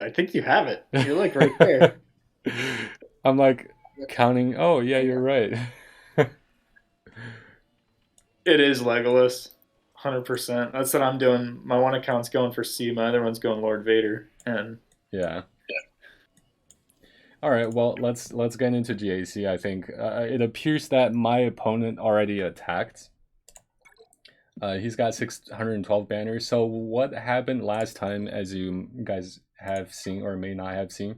I think you have it. You're like right there. I'm like counting. Oh, yeah, you're right. It is Legolas, 100%. That's what I'm doing. My one account's going for C. My other one's going Lord Vader. And Yeah. All right, well, let's get into GAC. I think it appears that my opponent already attacked. He's got 612 banners. So what happened last time, as you guys have seen or may not have seen?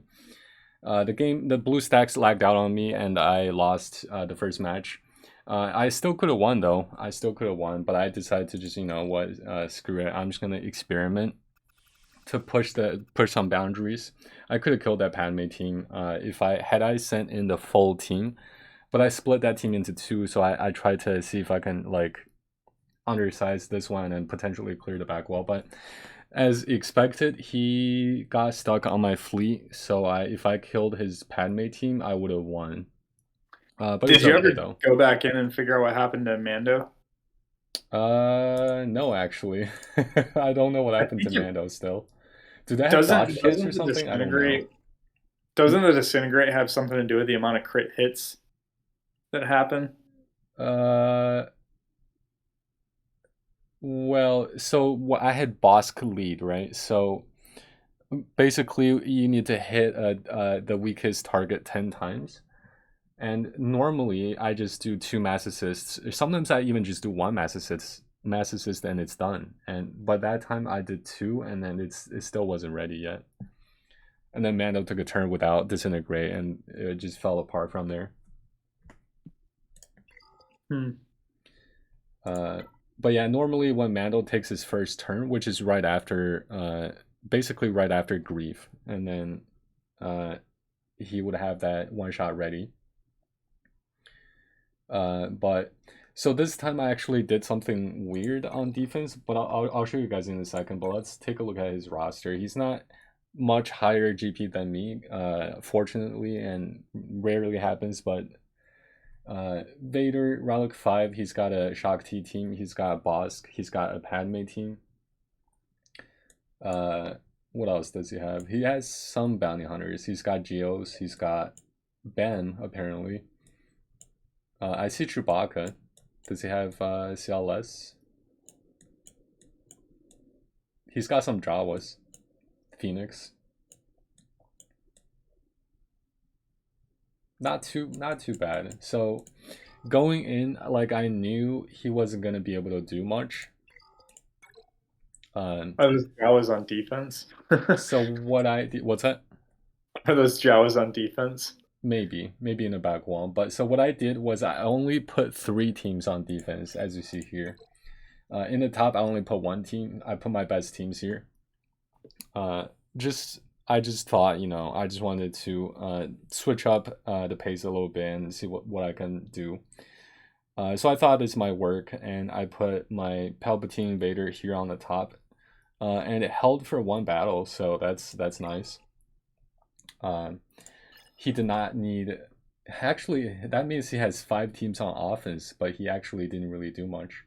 The blue stacks lagged out on me, and I lost the first match. I still could have won though. I still could have won, but I decided to just screw it. I'm just gonna experiment to push some boundaries. I could have killed that Padme team if I sent in the full team, but I split that team into two. So I tried to see if I can like undersize this one and potentially clear the back wall. But as expected, he got stuck on my fleet. So if I killed his Padme team, I would have won. But did it's you okay ever though. go back in and figure out what happened to Mando? No, actually, I don't know what I happened to think it Mando still. Do they have doesn't dodge kits or doesn't the something? I don't know. disintegrate have something to do with the amount of crit hits that happen? Uh, well, so I had Bosk lead, right? So basically, you need to hit the weakest target 10 times. And normally, I just do two mass assists. Sometimes I even just do one mass assist, and it's done. And by that time, I did two, and then it still wasn't ready yet. And then Mando took a turn without disintegrate, and it just fell apart from there. Hmm. Uh, but yeah, normally when Mando takes his first turn, which is right after, basically right after Grief, and then uh, he would have that one shot ready. But so this time I actually did something weird on defense, but I'll show you guys in a second. But let's take a look at his roster. He's not much higher GP than me, fortunately, and rarely happens. But Vader, Relic 5, he's got a Shock T team, he's got a Bosk, he's got a Padme team. Uh, what else does he have? He has some bounty hunters. He's got Geos, he's got Ben, apparently. I see Chewbacca. Does he have CLS? He's got some Jawas. Phoenix. Not too bad. So going in, like I knew he wasn't gonna be able to do much. Um, Are those Jawas on defense? Are so what I did, what's that? those Jawas on defense? Maybe in the back wall. But so what I did was I only put three teams on defense, as you see here. In the top, I only put one team. I put my best teams here. Uh, just I just thought, I just wanted to switch up the pace a little bit and see what I can do. So I thought this might work, and I put my Palpatine Vader here on the top, and it held for one battle, so that's nice. Um, he did not need. Actually, that means he has five teams on offense, but he actually didn't really do much.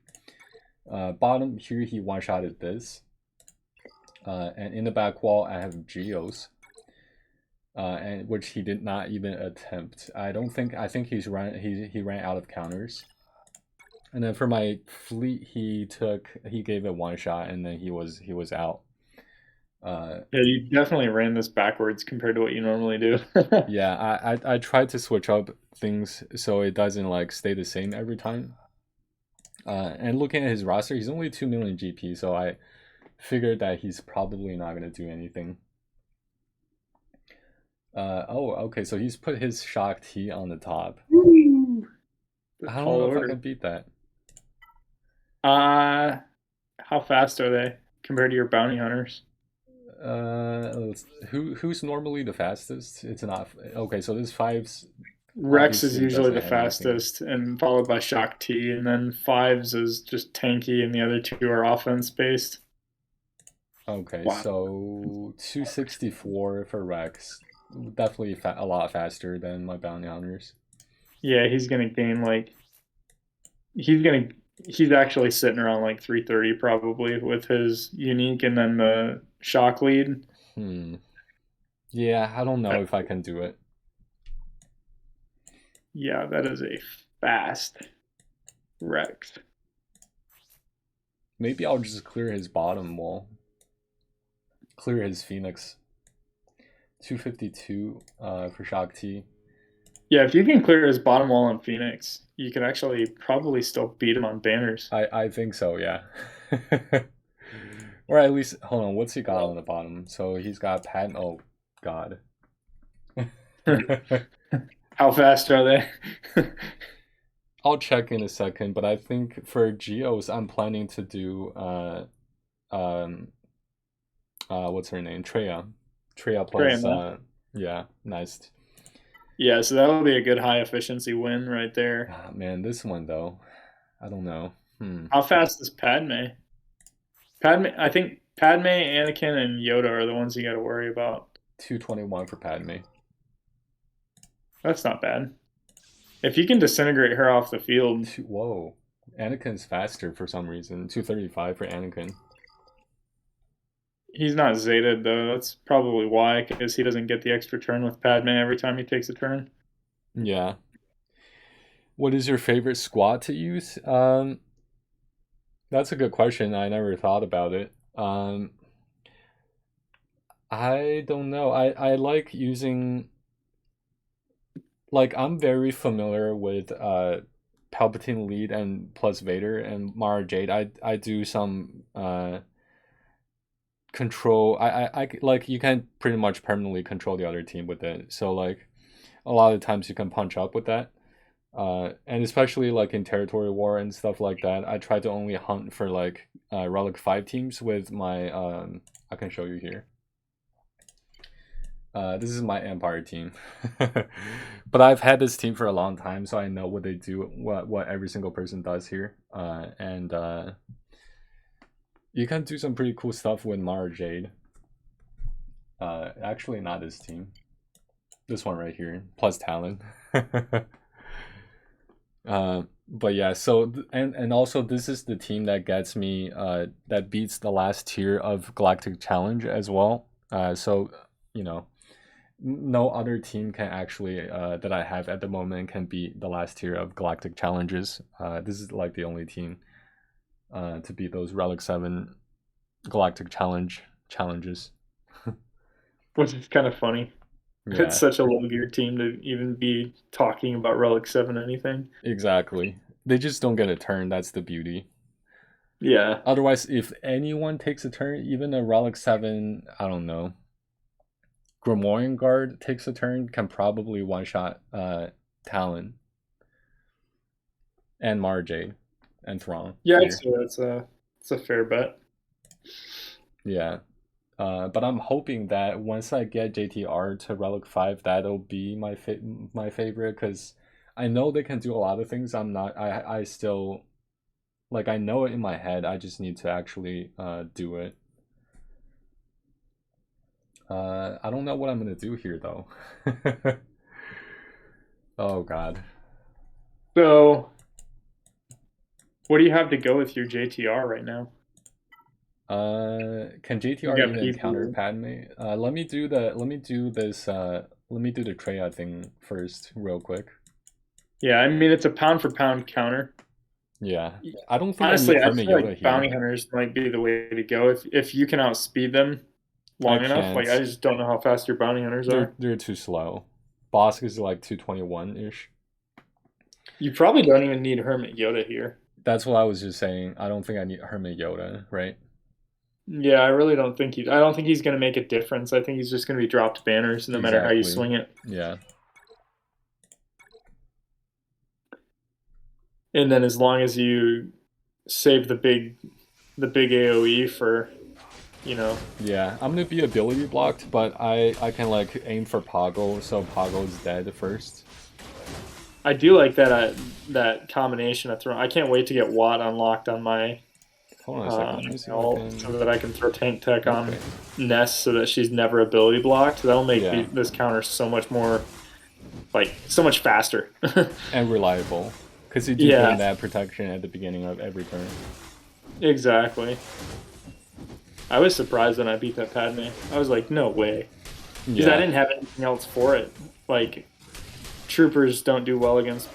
Bottom here, he one-shotted this. And in the back wall, I have Geos, and which he did not even attempt. I think he ran out of counters. And then for my fleet, he gave it one shot, and then he was out. Uh, Yeah, you definitely ran this backwards compared to what you normally do. yeah, I tried to switch up things so it doesn't like stay the same every time. And looking at his roster, he's only 2 million GP, so I figured that he's probably not gonna do anything. Oh, okay, so he's put his Shock T on the top. Woo! The I don't tall know if I order. can beat that. Uh, how fast are they compared to your bounty hunters? Who's normally the fastest? It's not okay. So this fives Rex is obviously usually doesn't the have anything. fastest, and followed by Shock T, and then fives is just tanky, and the other two are offense based. Okay, Wow. so 264 for Rex, definitely a lot faster than my bounty hunters. Yeah, he's gonna gain like he's gonna he's actually sitting around like 330 probably with his unique and then the shock lead. Hmm. Yeah, I don't know if I can do it. Yeah, that is a fast Rex. Maybe I'll just clear his bottom wall. Clear his Phoenix. 252 for Shakti. Yeah, if you can clear his bottom wall on Phoenix, you can actually probably still beat him on banners. I think so, yeah. Or at least, hold on, what's he got on the bottom? So he's got Pat. Oh, God. How fast are they? I'll check in a second, but I think for Geos, I'm planning to do what's her name? Treya. Treya plus yeah, nice. Yeah, so that'll be a good high efficiency win right there. Ah, man, this one though, I don't know. How fast is Padme? I think Padme, Anakin, and Yoda are the ones you got to worry about. 221 for Padme. That's not bad. If you can disintegrate her off the field. Whoa. Anakin's faster for some reason. 235 for Anakin. He's not Zetaed, though. That's probably why, because he doesn't get the extra turn with Padme every time he takes a turn. Yeah. What is your favorite squat to use? That's a good question. I never thought about it. I don't know. I like using, like, I'm very familiar with Palpatine lead and plus Vader and Mara Jade. I do some control. I like, you can pretty much permanently control the other team with it. So like a lot of times you can punch up with that. And especially like in territory war and stuff like that, I try to only hunt for like relic 5 teams with my I can show you here. This is my Empire team. But I've had this team for a long time, so I know what they do, what every single person does here. And you can do some pretty cool stuff with Mara Jade. Actually not this team. This one right here, plus Talon. But yeah, so and also this is the team that gets me that beats the last tier of Galactic Challenge as well. So you know, no other team can actually that I have at the moment can beat the last tier of Galactic Challenges. This is like the only team to beat those Relic 7 Galactic challenges. Which is kind of funny. Yeah, It's such a low gear team to even be talking about Relic 7 anything. exactly. They just don't get a turn. That's the beauty. Yeah. Otherwise, if anyone takes a turn, even a Relic 7, I don't know, Grimoire Guard takes a turn, can probably one-shot Talon and Mara Jade and Thrawn. Yeah, Here. it's a fair bet. Yeah. But I'm hoping that once I get JTR to Relic 5, that'll be my favorite, because I know they can do a lot of things. I still, like, I know it in my head. I just need to actually do it. I don't know what I'm gonna do here though. Oh God. So, what do you have to go with your JTR right now? Can JTR even counter Padme? Let me do this. Let me do the Treya thing first, real quick. Yeah, I mean it's a pound for pound counter. Yeah, I don't think Honestly, I I need feel Hermit Yoda like here. bounty hunters might be the way to go if you can outspeed them long enough. Like I just don't know how fast your bounty hunters are. They're too slow. Bosk is like 221 ish. You probably don't even need Hermit Yoda here. That's what I was just saying. I don't think I need Hermit Yoda, right? Yeah, I really don't think I don't think he's going to make a difference. I think he's just going to be dropped banners no matter how you swing it. Yeah. And then as long as you save the big AOE for, you know. Yeah, I'm gonna be ability blocked, but I can like aim for Poggle, so Poggle's dead first. I do like that that combination of throw. I can't wait to get Watt unlocked on my Hold on a second. Let me see ult, so that I can throw tank tech on Ness so that she's never ability blocked. That'll make this counter so much more, like, so much faster. And reliable. Because you do gain that protection at the beginning of every turn. Exactly. I was surprised when I beat that Padme. I was like, no way. Because I Yeah. didn't have anything else for it. Like troopers don't do well against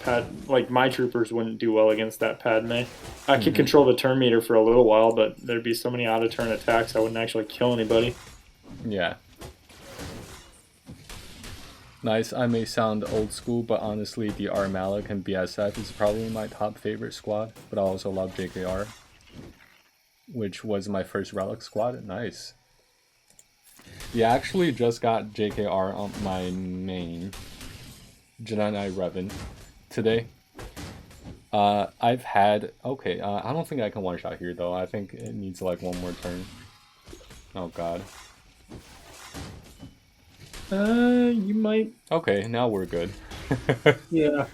like my troopers wouldn't do well against that Padme. I could Hmm. control the turn meter for a little while, but there'd be so many out of turn attacks I wouldn't actually kill anybody. Yeah. Nice. I may sound old school, but honestly, the R Malik and BSF is probably my top favorite squad. But I also love JKR, which was my first Relic squad. Nice. Yeah, I actually just got JKR on my main Janai Revan today. I've had okay. I don't think I can one shot here though. I think it needs like one more turn. Oh god. You might. Okay, now we're good. Yeah.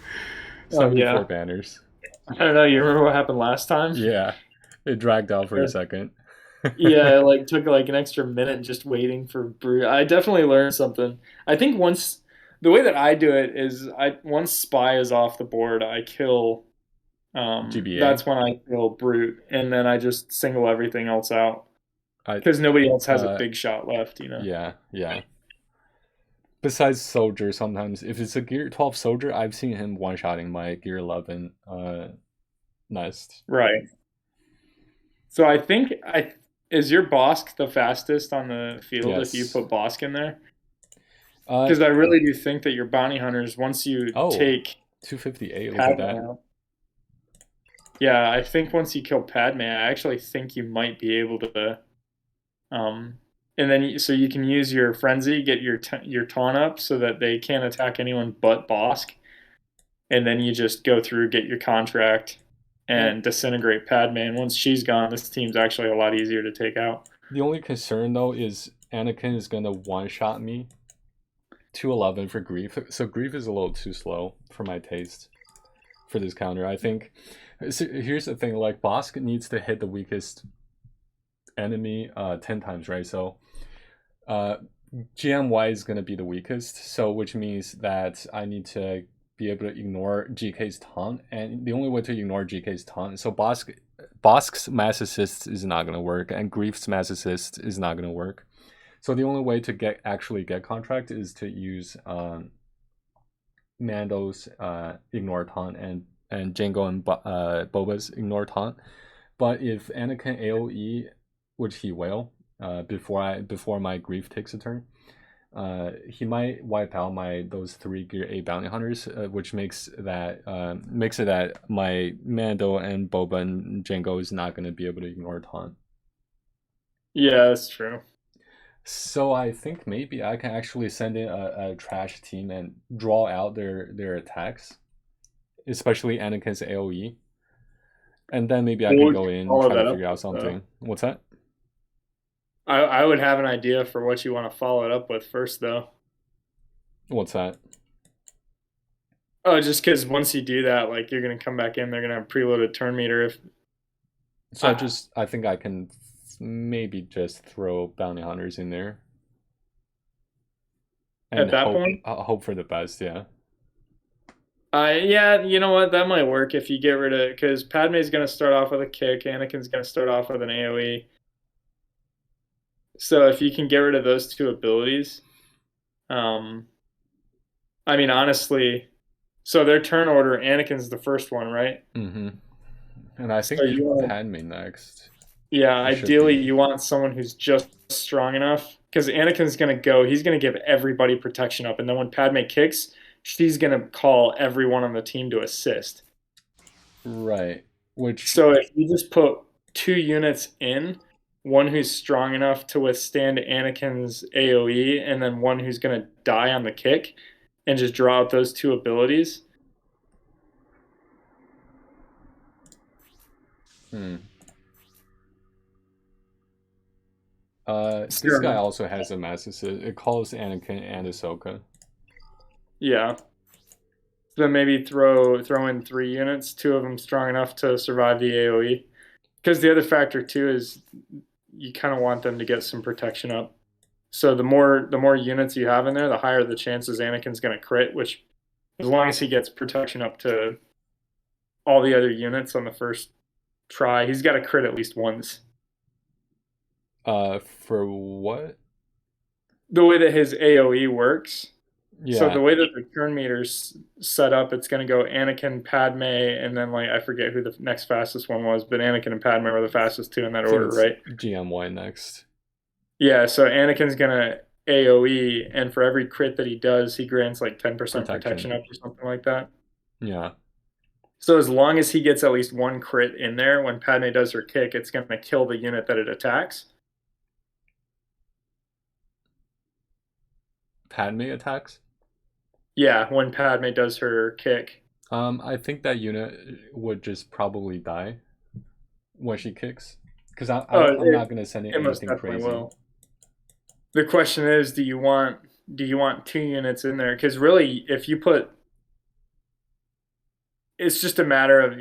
Oh 74 yeah. banners. I don't know. You remember what happened last time? Yeah, it dragged out for a second. Yeah, it like took like an extra minute just waiting for brew. I definitely learned something. I think once the way that I do it is I once spy is off the board, I kill GBA. that's when I kill brute and then I just single everything else out I because nobody else has a big shot left, you know. yeah, yeah. Besides soldier, sometimes if it's a gear 12 soldier, I've seen him one shotting my gear 11 nest. Right. So I think I is your Bosk the fastest on the field if you Yes. put Bosk in there? Uh Because I really do think that your bounty hunters, once you oh, take 258. Look at Padme that. out, yeah, I think once you kill Padme, I actually think you might be able to, and then so you can use your frenzy, get your taunt up so that they can't attack anyone but Bosk, and then you just go through, get your contract, Well, and disintegrate Padme. And once she's gone, this team's actually a lot easier to take out. the only concern though is Anakin is gonna one shot me 211 for Grief. So Grief is a little too slow for my taste for this counter. I think so here's the thing, like Bosk needs to hit the weakest enemy 10 times, right? So GMY is going to be the weakest, so which means that I need to be able to ignore GK's taunt, and the only way to ignore GK's taunt, so Bosk's mass assist is not going to work, and Grief's mass assist is not going to work. So the only way to actually get contract is to use Mando's ignore taunt and Jango and Boba's ignore taunt. But if Anakin AOE, which he will, before my Grief takes a turn, he might wipe out those 3 gear 8 bounty hunters, which makes it that my Mando and Boba and Jango is not going to be able to ignore taunt. Yeah, that's true. So I think maybe I can actually send in a trash team and draw out their attacks, especially Anakin's AOE, and then maybe I can go in and Follow try to that up figure out with, something. What's that? I would have an idea for what you want to follow it up with first, though. What's that? Oh, just because once you do that, like you're gonna come back in, they're gonna have preloaded turn meter. If So I think I can maybe just throw bounty hunters in there and at that point, hope for the best. Yeah. yeah, you know what? That might work if you get rid of because Padme's gonna start off with a kick, Anakin's gonna start off with an AOE. So if you can get rid of those two abilities, um, I mean honestly, so their turn order, Anakin's the first one, right? Mm-hmm. And I So think you want Padme next. Yeah, It should ideally be. you want someone who's just strong enough because Anakin's gonna go. He's gonna give everybody protection up, and then when Padme kicks, she's gonna call everyone on the team to assist. Right. Which So if you just put 2 units in, one who's strong enough to withstand Anakin's AOE, and then one who's gonna die on the kick, and just draw out those two abilities. hmm. This guy Sure. also has a mass assist. It calls Anakin and Ahsoka. Yeah. Then maybe throw in 3 units, two of them strong enough to survive the AOE. Because the other factor too is you kind of want them to get some protection up. So the more units you have in there, the higher the chances Anakin's going to crit. Which, as long as he gets protection up to all the other units on the first try, he's got to crit at least once. For what? the way that his AoE works. So Yeah, the way that the turn meter's set up, it's going to go Anakin, Padme, and then like I forget who the next fastest one was, but Anakin and Padme were the fastest two in that I think order, it's right? GMY next. Yeah, so Anakin's gonna AoE, and for every crit that he does, he grants like 10% Protection. protection up or something like that. Yeah. So as long as he gets at least one crit in there, when Padme does her kick, it's gonna kill the unit that it attacks. Padme attacks. Yeah, when Padme does her kick. I think that unit would just probably die when she kicks, because Oh, I'm not gonna send in it most anything definitely crazy. will. The question is, do you want two units in there? Because really, if you put, it's just a matter of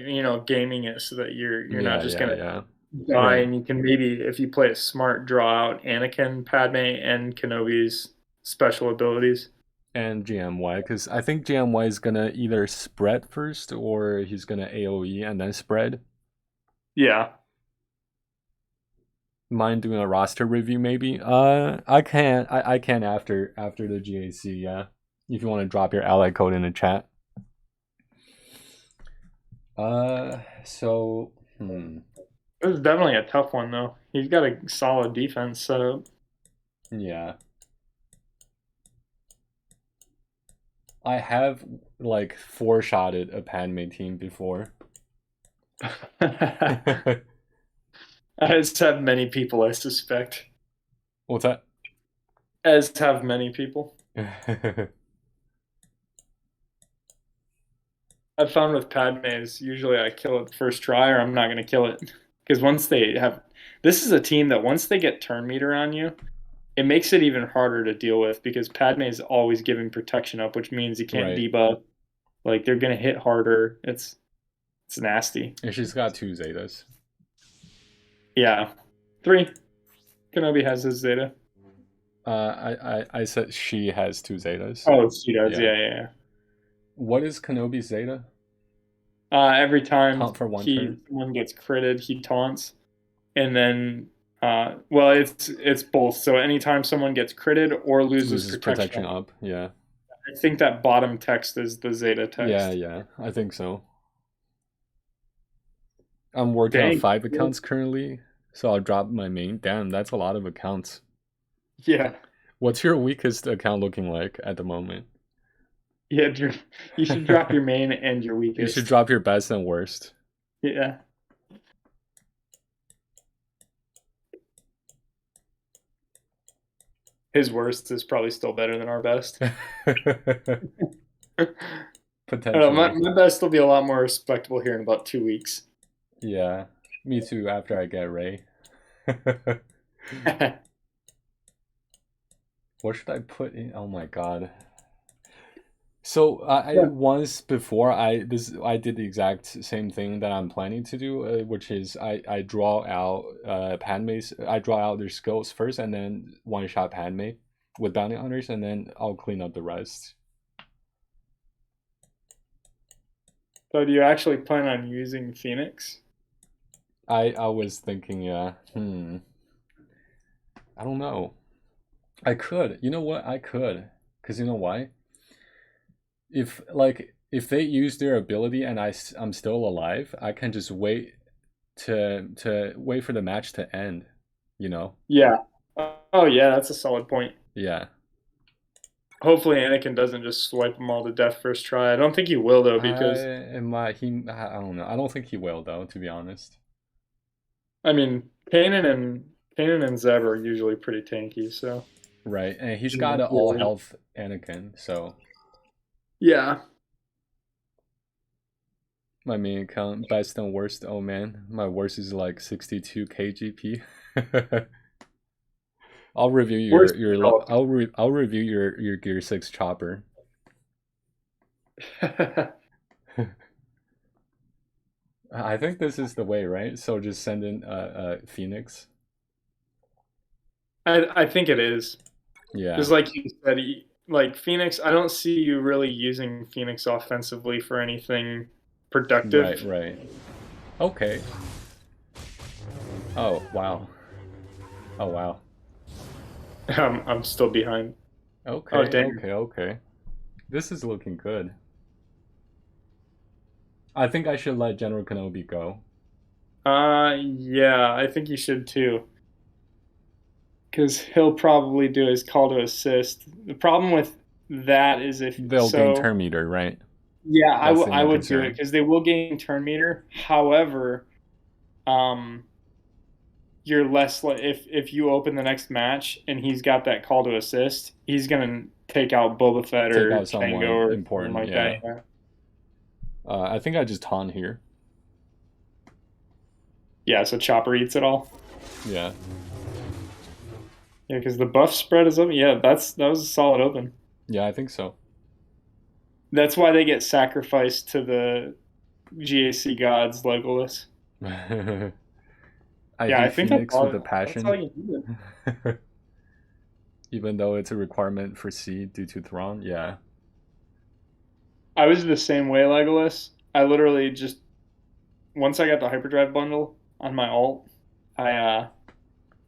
gaming it so that you're not Yeah, just yeah, gonna yeah. die, Right. and you can maybe, if you play it smart, draw out Anakin, Padme, and Kenobi's special abilities. And GMY, because I think GMY is gonna either spread first or he's gonna AoE and then spread. Yeah. Mind doing a roster review maybe? I can after the GAC, yeah. If you want to drop your ally code in the chat. So It was definitely a tough one though. He's got a solid defense, so yeah. I have like foreshotted a Padme team before. as have many people, I suspect. What's that? As have many people. I've found with Padme is usually I kill it the first try, or I'm not going to kill it. Because once they have, this is a team that once they get turn meter on you, it makes it even harder to deal with because Padme is always giving protection up, which means you can't Right. debuff. Like they're going to hit harder. It's nasty. And she's got 2 Zetas. Yeah, 3. Kenobi has his Zeta. I said she has 2 Zetas. Oh, she does. Yeah. Yeah. What is Kenobi's Zeta? Every time Taunt for 1 turn? someone gets critted, he taunts, and then well, it's both. So anytime someone gets critted or loses Loses protection, protection up. Yeah. I think that bottom text is the Zeta Yeah, text. yeah. I think so. I'm working on Dang. 5 accounts currently, so I'll drop my main. Damn, that's a lot of accounts. Yeah. What's your weakest account looking like at the moment? Yeah. You should drop your main and your You should weakest. drop your best and worst. Yeah. His worst is probably still better than our best. I don't know, Potentially. my best will be a lot more respectable here in about 2 weeks. Yeah. Me too, after I get Ray. What should I put in? Oh my god. So I once before I did the exact same thing that I'm planning to do, which is I draw out Padme's. I draw out their skills first, and then one shot Padme with bounty hunters, and then I'll clean up the rest. So do you actually plan on using Phoenix? I was thinking, yeah, I don't know. I could. You know what? I could, cause you know why? If they use their ability and I'm still alive, I can just wait to wait for the match to end, you know? Yeah. Oh yeah, that's a solid point. Yeah. Hopefully Anakin doesn't just swipe them all to death first try. I don't think he will though, because I don't know. I don't think he will though, to be honest. I mean Kanan and Zeb are usually pretty tanky, so Right. And he's got an all health Anakin, so yeah. my main account, best and worst. Oh man, my worst is like 62 KGP. I'll review I'll review your Gear 6 chopper. I think this is the way, right? So just send in Phoenix. I think it is. Yeah. Just like you said, like Phoenix, I don't see you really using Phoenix offensively for anything productive. Right. Okay. Oh, wow. Oh, wow. I'm still behind. Oh Okay, dang. okay, okay. This is looking good. I think I should let General Kenobi go. Yeah, I think you should too, because he'll probably do his call to assist. The problem with that is if They'll gain so. turn meter, right? Yeah, That's the I only would do it concern. because they will gain turn meter. However, um, you're less if you open the next match and he's got that call to assist, he's gonna take out Boba Fett Take or out Tango someone or something important, like that. yeah. Yeah, I think I just taunt here. yeah. So Chopper eats it all. Yeah. Yeah, because the buff spread is up. Yeah, that was a solid open. Yeah, I think so. That's why they get sacrificed to the GAC gods, Legolas. I Yeah, I hate think Phoenix with a that's all passion, you needed. even though it's a requirement for C due to Thrawn. Yeah. I was the same way, Legolas. I literally just once I got the hyperdrive bundle on my alt, I uh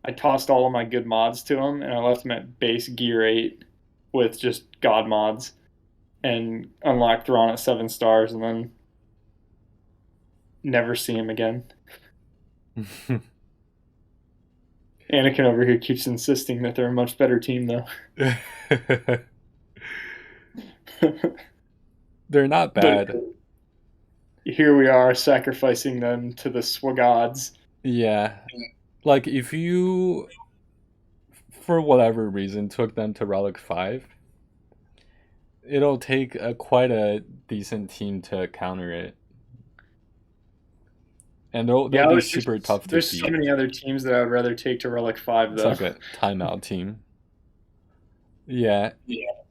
I tossed all of my good mods to him and I left him at base gear 8 with just god mods and unlocked Thrawn at 7 stars and then never see him again. Anakin over here keeps insisting that they're a much better team though. They're not But bad. here we are sacrificing them to the SWGOHs. Yeah. Like if you for whatever reason took them to Relic 5, it'll take quite a decent team to counter it. And they'll Yeah, be super tough to there's so beat. many other teams that I would rather take to Relic 5 It's though. like a timeout team. Yeah. Yeah.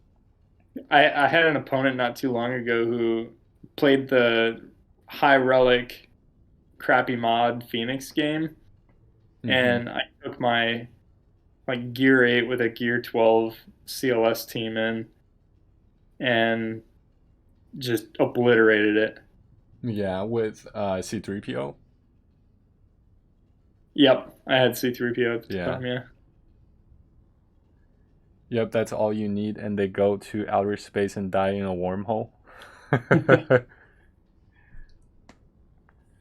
I had an opponent not too long ago who played the high relic crappy mod Phoenix game, Mm-hmm. and I took my like gear 8 with a gear 12 CLS team in and just obliterated it. Yeah, with C3PO. Yep, I had C3PO at the Yeah. time, yeah. Yep, that's all you need, and they go to outer space and die in a wormhole.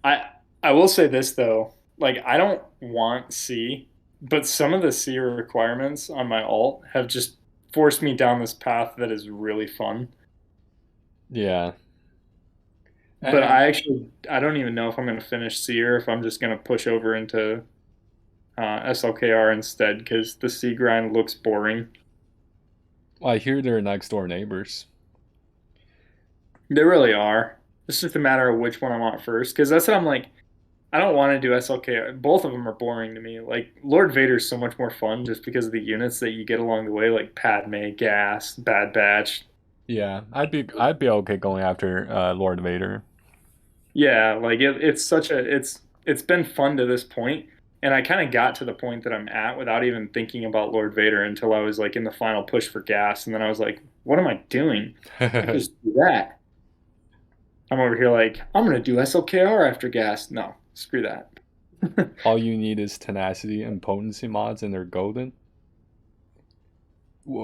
I I will say this though, like I don't want C, but some of the C requirements on my alt have just forced me down this path that is really fun. Yeah. But And I don't even know if I'm going to finish C or if I'm just going to push over into SLKR instead because the C grind looks boring. I hear they're next door neighbors. They really are. It's just a matter of which one I want first because that's what I'm like. I don't want to do SLKR. Both of them are boring to me. Like Lord Vader is so much more fun just because of the units that you get along the way, like Padme, Gas, Bad Batch. Yeah, I'd be okay going after Lord Vader. Yeah, like it's such a it's been fun to this point, and I kind of got to the point that I'm at without even thinking about Lord Vader until I was like in the final push for gas, and then I was like, what am I doing? I could just do that. I'm over here like I'm gonna do SLKR after gas. No, screw that. All you need is tenacity and potency mods, and they're golden.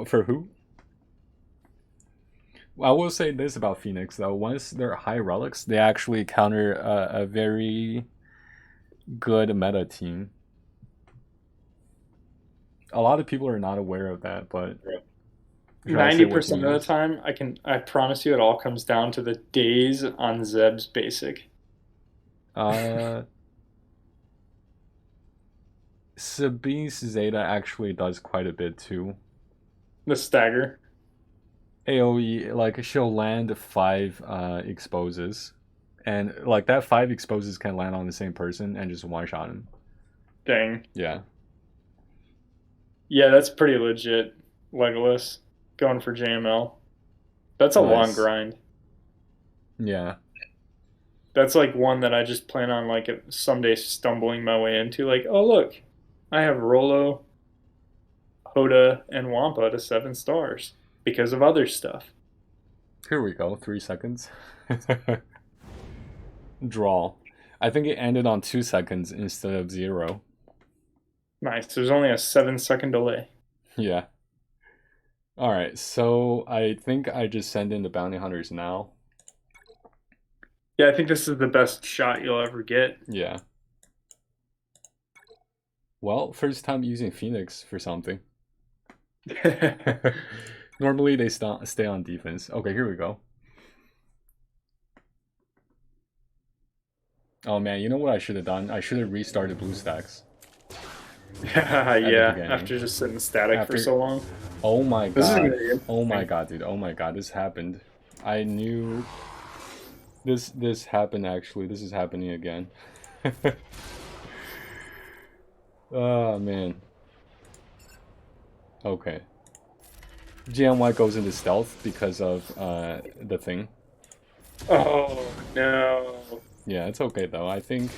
For who? I will say this about Phoenix though: once they're high relics, they actually counter a very good meta team. A lot of people are not aware of that, but should I say what 90% team of it the is? time, I promise you, it all comes down to the days on Zeb's basic. Uh, Sabine's Zeta actually does quite a bit too. The stagger. AoE, like she'll land 5 exposes, and like that 5 exposes can land on the same person and just one shot him. Dang. Yeah, Yeah, that's pretty legit. Legolas going for JML. That's a long nice. grind. Yeah, That's like one that I just plan on like someday stumbling my way into. Like, oh look, I have Rolo, Hoda, and Wampa to 7 stars because of other stuff. here we go. 3 seconds. Draw. I think it ended on 2 seconds instead of 0. Nice. There's only a 7 second delay. Yeah. All right. So I think I just send in the bounty hunters now. Yeah, I think this is the best shot you'll ever get. Yeah. Well, first time using Phoenix for something. Normally they stay on defense. Okay, here we go. Oh man, you know what I should have done? I should have restarted BlueStacks at the Yeah, beginning. after just sitting static for After, so long. oh my This is gonna god, be oh my interesting. god, dude, oh my god, this happened. I knew this happened actually. This is happening again. Oh man. Okay. GMY goes into stealth because of the thing. Oh no. Yeah, it's okay though. I think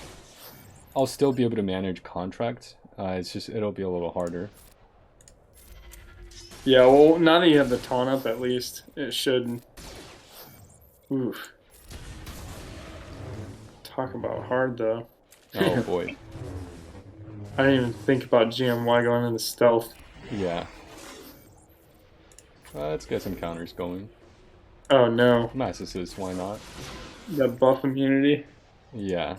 I'll still be able to manage contract. It's just it'll be a little harder. Yeah, well, now that you have the taunt up, at least it should. Oof. Talk about hard though. Oh boy. I didn't even think about GMY going into stealth. Yeah. Let's get some counters going. Oh no, Mass assist, why not? that buff immunity. Yeah.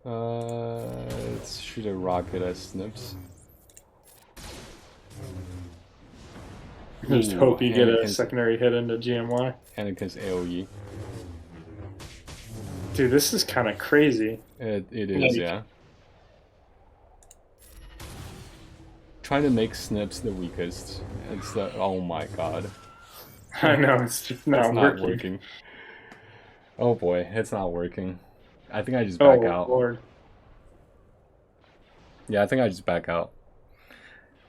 Let's shoot a rocket at Snips. Just Ooh, hope you get a Anakin's, secondary hit into GMY. Anakin's AoE. Dude, this is kind of crazy. It is, yeah. Trying to make Snips the weakest. It's the, oh my god. I know, it's just not, It's not working. working. Oh boy, it's not working. I think I just Oh back out. Lord. Yeah, I think I just back out.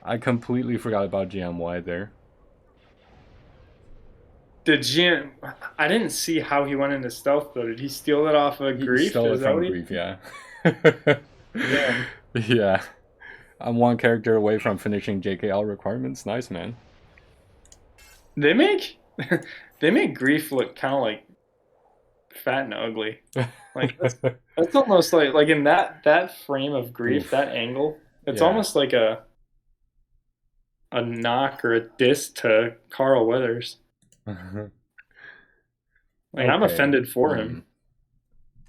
I completely forgot about GMY there. I didn't see how he went into stealth though. Did he steal it off of He Grief? stole it Is that from what he? Grief, yeah. Damn. Yeah. I'm one character away from finishing JKL requirements. Nice, man. They make they make Grief look kind of like fat and ugly. Like that's almost like in that frame of Grief, Oof. that angle, it's Yeah. almost like a knock or a diss to Carl Weathers. Like I'm Okay. offended for him.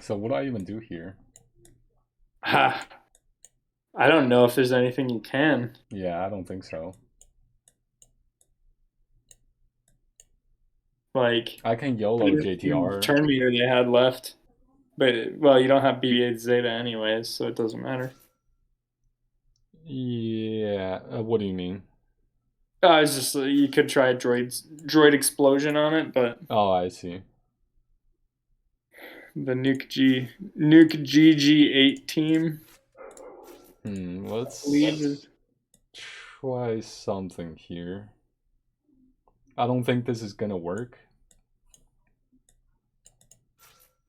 So what do I even do here? Ha. I don't know if there's anything you can. Yeah, I don't think so. Like I can YOLO JTR. turn meter they had left. But well, you don't have BB-8 Zeta anyways, so it doesn't matter. Yeah. What do you mean? It's just you could try a droid explosion on it, but Oh, I see. the Nuke GG8 team Let's leaves. try something here. I don't think this is gonna work.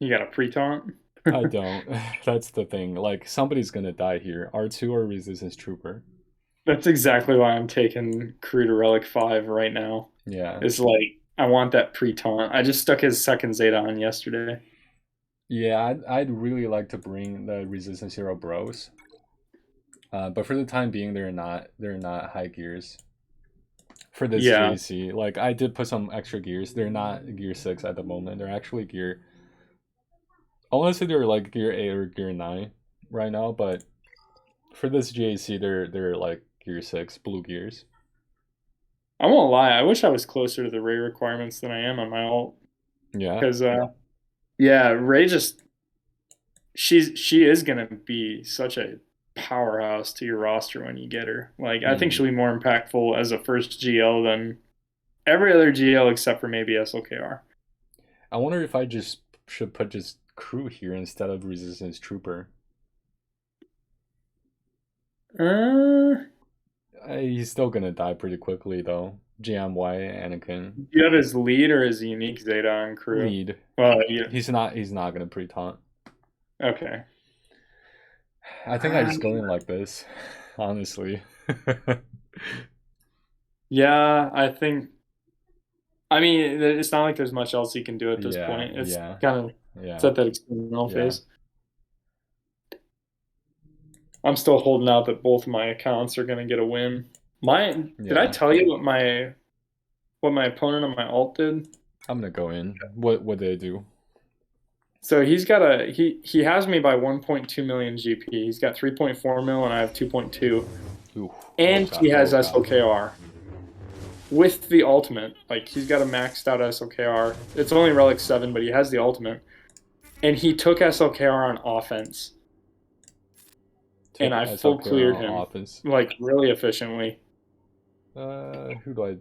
You got a pre-taunt. I don't. That's the thing. Like, somebody's gonna die here. R2 or Resistance Trooper. That's exactly why I'm taking Crew to Relic 5 right now. Yeah. It's like I want that pre-taunt. I just stuck his second Zeta on yesterday. Yeah, I'd really like to bring the Resistance Hero Bros. But for the time being, they're not high gears. For this Yeah. JC, like I did put some extra gears. They're not gear 6 at the moment. They're actually gear. I want to say they're like gear 8 or gear 9 right now, but for this JC, they're like gear 6, blue gears. I won't lie. I wish I was closer to the Ray requirements than I am on my ult. Yeah. Because yeah, Ray just she is gonna be such a powerhouse to your roster when you get her. Like I think she'll be more impactful as a first GL than every other GL except for maybe SLKR. I wonder if I just should put just crew here instead of Resistance Trooper. He's still gonna die pretty quickly though. GMY Anakin. You have his lead or his unique Zeta on crew? Lead. Well, yeah. He's not gonna pre-taunt. Okay. I think I just go in like this, honestly. Yeah, I think. I mean, it's not like there's much else he can do at this point. It's kind of it's at that experimental phase. I'm still holding out that both of my accounts are going to get a win. Did I Yeah, tell you what my opponent on my alt did? I'm gonna go in. What did they do? So he has me by 1.2 million GP. He's got 3.4 mil and I have 2.2. Ooh, oh And god, he has oh god. SLKR with the ultimate. Like he's got a maxed out SLKR. It's only Relic 7, but he has the ultimate. And he took SLKR on offense. Took And I full SLKR cleared on him offense. like really efficiently. Who do I?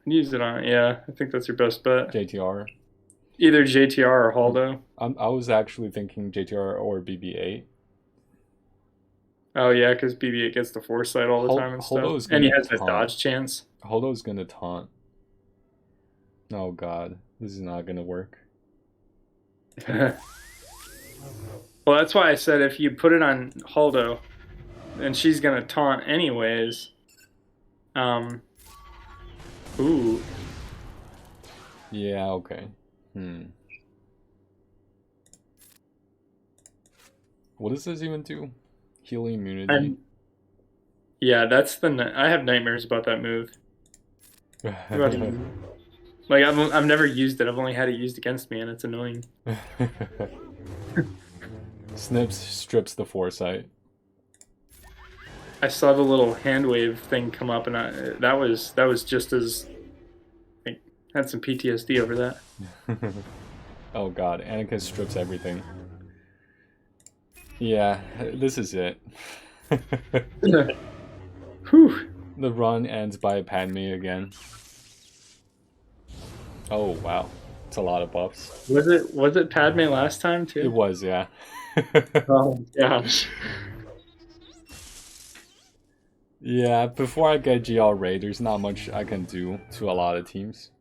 Use it on, yeah. I think that's your best bet. JTR. Either JTR or Haldo. I was actually thinking JTR or BB8. Oh yeah, because BB-8 gets the foresight all the time and stuff, Holdo's and he gonna has the taunt. dodge chance. Holdo's gonna taunt. Oh god, this is not gonna work. Well, that's why I said if you put it on Haldo, and she's gonna taunt anyways. Ooh. Yeah, okay. What does this even do? Healing immunity. Yeah, that's I have nightmares about that move. Like I've never used it. I've only had it used against me, and it's annoying. Snips strips the foresight. I saw the little hand wave thing come up, and that was just as I had some PTSD over that. Oh god, Anakin strips everything. Yeah, this is it. Whew. The run ends by Padme again. Oh wow, it's a lot of buffs. Was it Padme last time too? It was, yeah. Oh gosh. Yeah, before I get GL Ray, there's not much I can do to a lot of teams.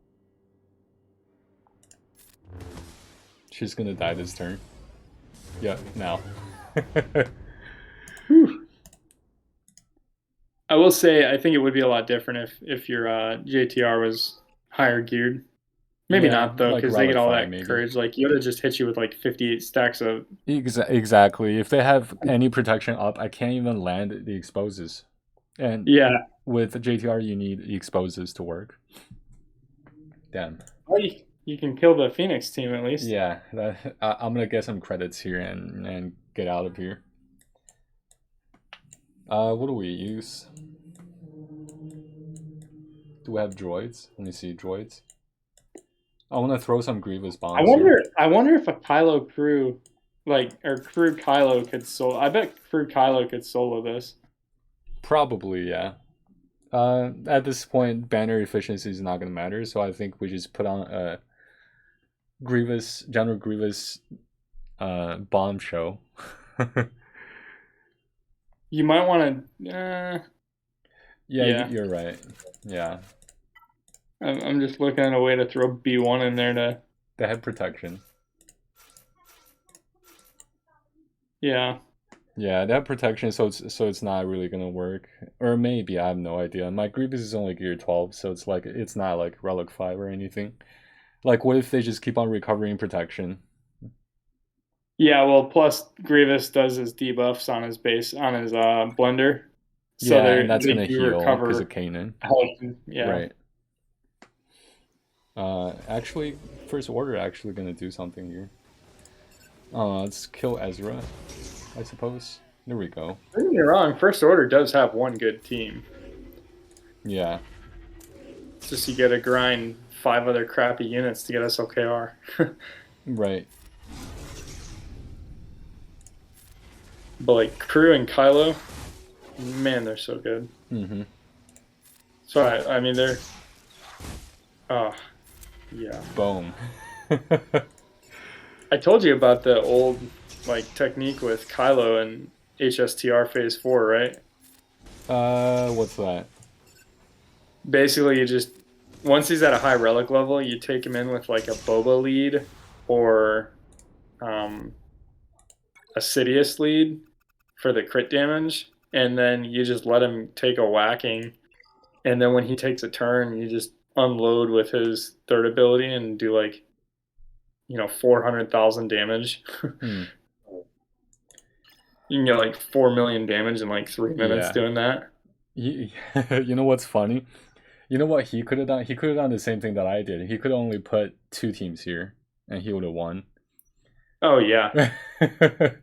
She's gonna die this turn. Yep, now. I will say I think it would be a lot different if your JTR was higher geared. Maybe Yeah, not though, like because they get Relic all 5 that maybe. courage. Like Yoda just hits you with like 58 stacks of. Exactly. If they have any protection up, I can't even land the exposes. And Yeah. with JTR, you need the exposes to work. Damn. Well, you can kill the Phoenix team at least. Yeah, I'm gonna get some credits here and get out of here. What do we use? Do we have droids? Let me see, droids. I want to throw some Grievous bombs here. I wonder if a Kylo crew, or crew Kylo could solo. I bet crew Kylo could solo this. Probably, yeah. At this point, banner efficiency is not gonna matter, so I think we just put on a General Grievous bomb show. You might want to. Yeah, Yeah. you're right. Yeah. I'm just looking at a way to throw B1 in there to. They have protection. Yeah. Yeah, they have protection, so it's not really gonna work. Or maybe, I have no idea. My Grievous is only gear 12, so it's not like Relic 5 or anything. Like, what if they just keep on recovering protection? Yeah, well, plus Grievous does his debuffs on his blender, so Yeah, and that's they gonna do heal because recover of Kanan. health. Yeah. Right. Actually, First Order actually gonna do something here. Let's kill Ezra, I suppose. There we go. Don't get me wrong, First Order does have one good team. Yeah. It's just you gotta grind 5 other crappy units to get SLKR. Right. But like Crew and Kylo, man, they're so good. Mm-hmm. So I mean they're. Oh, yeah. Boom. I told you about the old technique with Kylo and HSTR Phase 4, right? What's that? Basically, you just once he's at a high relic level, you take him in with like a Boba lead or a Sidious lead for the crit damage, and then you just let him take a whacking, and then when he takes a turn, you just unload with his third ability and do 400,000 damage. You can get 4 million damage in 3 minutes doing that. You know what's funny? You know what he could have done? He could have done the same thing that I did. He could only put 2 teams here, and he would have won. Oh yeah, yeah.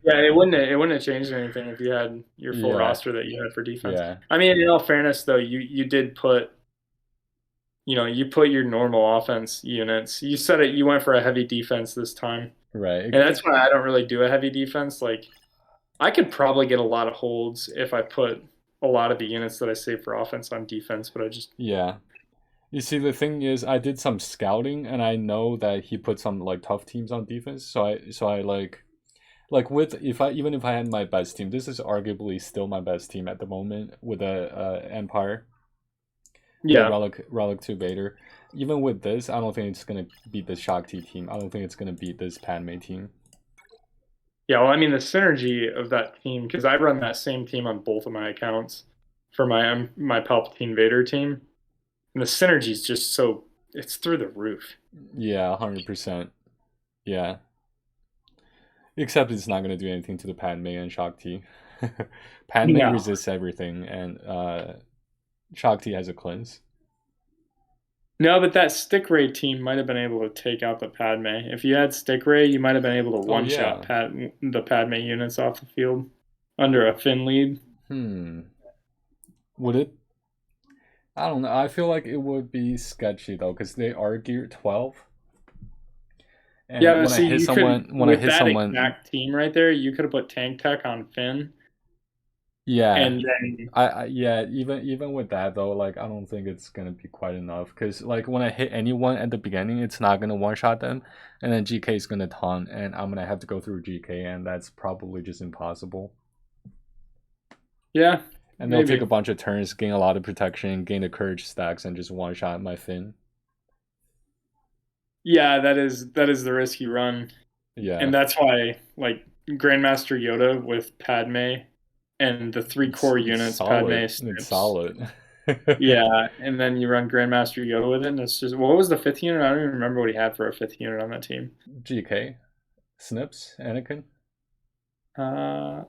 It wouldn't have changed anything if you had your full Yeah, roster that you had for defense. yeah, I mean, in all fairness, though, you did put you put your normal offense units. You said it. You went for a heavy defense this time, right. and that's why I don't really do a heavy defense. Like I could probably get a lot of holds if I put a lot of the units that I save for offense on defense, but I just Yeah. You see, the thing is, I did some scouting, and I know that he put some like tough teams on defense. So I like with if I even if I had my best team, this is arguably still my best team at the moment with a Empire, with a yeah. Relic 2 Vader. Even with this, I don't think it's gonna beat this Shakti team. I don't think it's gonna beat this Padme team. Yeah, well, I mean the synergy of that team because I run that same team on both of my accounts for my Palpatine Vader team, and the synergy is just so it's through the roof. Yeah, 100%. Yeah. Except it's not gonna do anything to the Padme and Shakti. Padme No, resists everything, and Shakti has a cleanse. no, but that Stick Ray team might have been able to take out the Padme. If you had Stick Ray, you might have been able to Oh one shot yeah. The Padme units off the field under a Finn lead. Hmm. Would it? I don't know. I feel like it would be sketchy though, because they are gear 12, Yeah, and but see, you could when I with hit that someone, exact team right there, you could have put Tank Tech on Finn, yeah, and then yeah. Even with that though, like I don't think it's gonna be quite enough, because like when I hit anyone at the beginning, it's not gonna one shot them, and then GK is gonna taunt, and I'm gonna have to go through GK, and that's probably just impossible. yeah, And they'll take a maybe. bunch of turns, gain a lot of protection, gain the courage stacks, and just one shot my Finn. Yeah, that is the risk you run, Yeah, and that's why like Grandmaster Yoda with Padme and the three core it's units, Padme, solid. It's Snips. solid. Yeah, and then you run Grandmaster Yoda with it, and it's just what was the fifth unit? I don't even remember what he had for a fifth unit on that team. GK, Snips, Anakin. Uh,